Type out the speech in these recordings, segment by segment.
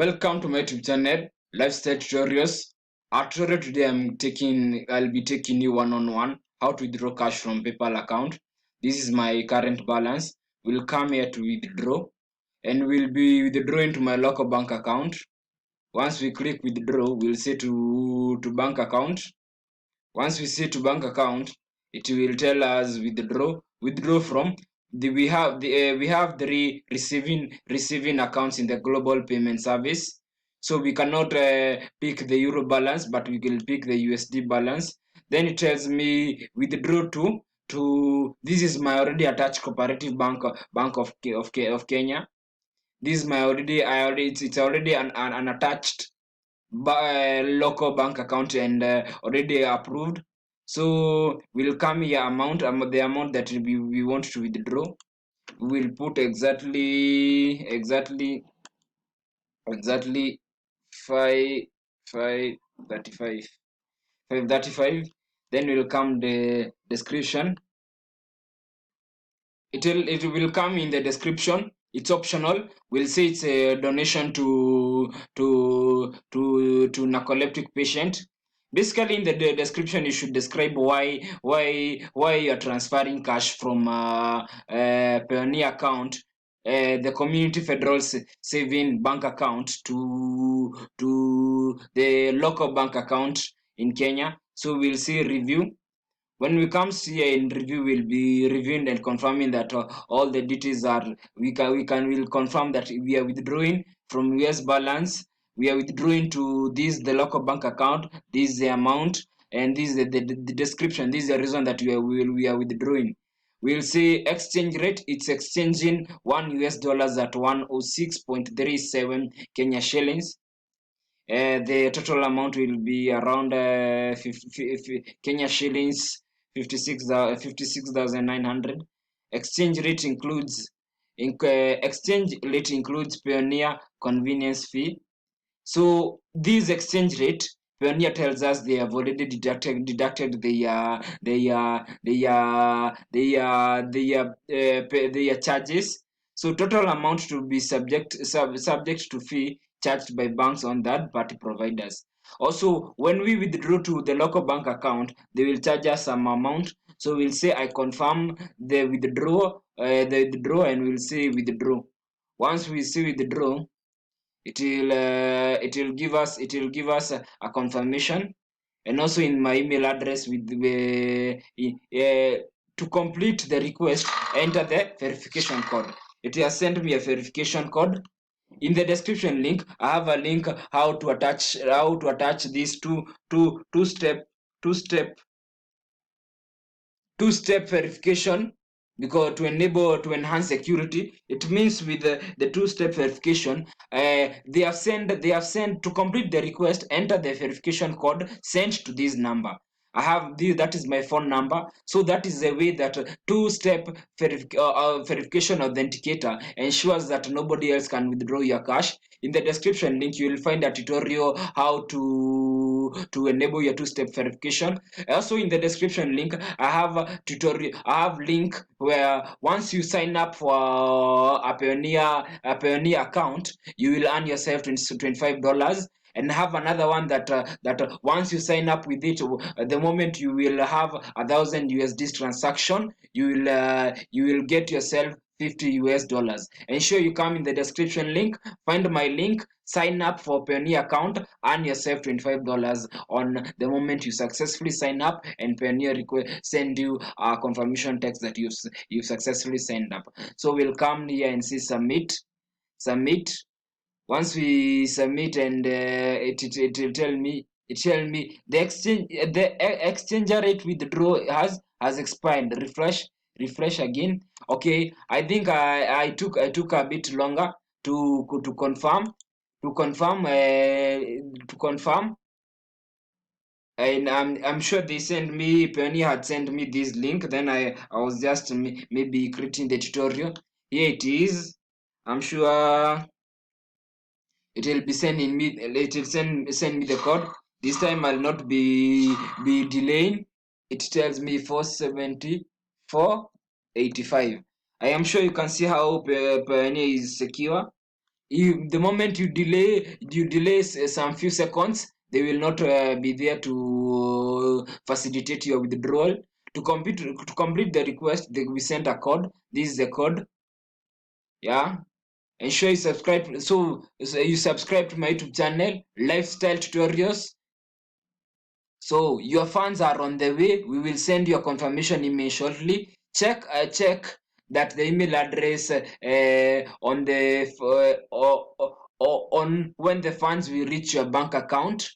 Welcome to my YouTube channel, Lifestyle Tutorials. Tutorial today I'll be taking you one-on-one how to withdraw cash from PayPal account. This is my current balance. We'll come here to withdraw and we'll be withdrawing to my local bank account. Once we click withdraw, we'll say to bank account. Once we say to bank account, it will tell us withdraw from we have three receiving accounts in the global payment service. So we cannot pick the euro balance, but we will pick the USD balance. Then it tells me withdraw to this is my already attached cooperative bank of Kenya. This is my it's already an attached local bank account and already approved. So we'll come here the amount that we want to withdraw. We'll put exactly 535. Then will come the description. It will come in the description. It's optional. We'll say it's a donation to narcoleptic patient. Basically, in the description, you should describe why you're transferring cash from Payoneer account, the Community Federal Saving Bank account to the local bank account in Kenya. So we'll see review. When we come here in review, we'll be reviewing and confirming that all the details are we'll confirm that we are withdrawing from US balance. We are withdrawing to the local bank account. This is the amount, and this is the description. This is the reason that we are withdrawing. We'll say exchange rate. It's exchanging $1 at 106.37 Kenya shillings. The total amount will be around Kenya shillings 56,900. Exchange rate includes Payoneer convenience fee. So this exchange rate, Payoneer tells us they have already deducted their charges. So total amount to be subject to fee charged by banks on third-party providers. Also, when we withdraw to the local bank account, they will charge us some amount. So we'll say I confirm the withdrawal, and we'll say withdraw. Once we say withdraw, it will give us a confirmation, and also in my email address with to complete the request, enter the verification code. It has sent me a verification code. In the description link, I have a link how to attach these two-step verification, because to enhance security. It means with the two-step verification, they have sent to complete the request, enter the verification code sent to this number. I have this, that is my phone number. So that is the way that two-step verification authenticator ensures that nobody else can withdraw your cash. In the description link, you will find a tutorial how to enable your two-step verification. Also in the description link, I have a tutorial. I have link where once you sign up for a Payoneer account, you will earn yourself $25. And have another one that once you sign up with it, the moment you will have 1,000 USD transaction, you will get yourself $50. Ensure you come in the description link, find my link, sign up for Payoneer account, earn yourself $25 on the moment you successfully sign up, and Payoneer send you a confirmation text that you've successfully signed up. So we'll come here and see submit. Once we submit, and it will tell me the exchange rate withdraw has expired. Refresh again. Okay, I think I took a bit longer to confirm and I'm sure they sent me, Payoneer had sent me this link. Then I was just maybe creating the tutorial. Here it is. I'm sure it will be sending me, it will send me the code. This time I'll not be delaying. It tells me 474.85. I am sure you can see how Payoneer is secure. the moment you delay some few seconds, they will not be there to facilitate your withdrawal. To complete the request, they will send a code. This is the code. Yeah, ensure you subscribe. So you subscribe to my YouTube channel, lifestyle tutorials. So your funds are on the way. We will send you a confirmation email shortly. Check that the email address on the on when the funds will reach your bank account,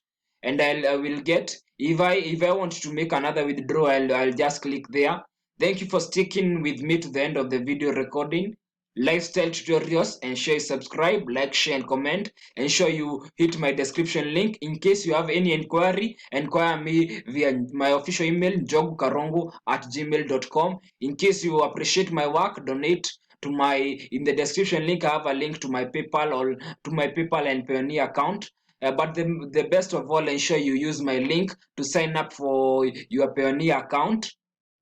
and I will get, if I want to make another withdrawal, I'll just click there. Thank you for sticking with me to the end of the video recording. Lifestyle tutorials, ensure you subscribe, like, share, and comment. Ensure you hit my description link. In case you have any inquiry, inquire me via my official email, jogukarongo@gmail.com. In case you appreciate my work, donate to my, in the description link I have a link to my PayPal or to my PayPal and Payoneer account. But the best of all, ensure you use my link to sign up for your Payoneer account.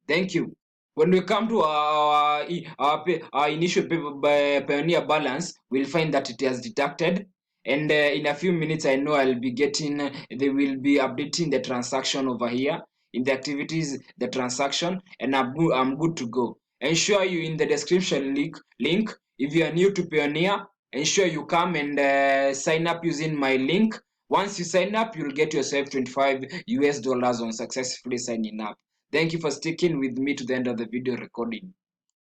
Thank you. When we come to our initial Payoneer balance, we'll find that it has deducted. And in a few minutes, I know I'll be getting, they will be updating the transaction over here in the activities, the transaction, and I'm good to go. Ensure you in the description link. If you are new to Payoneer, ensure you come and sign up using my link. Once you sign up, you'll get yourself $25 on successfully signing up. Thank you for sticking with me to the end of the video recording.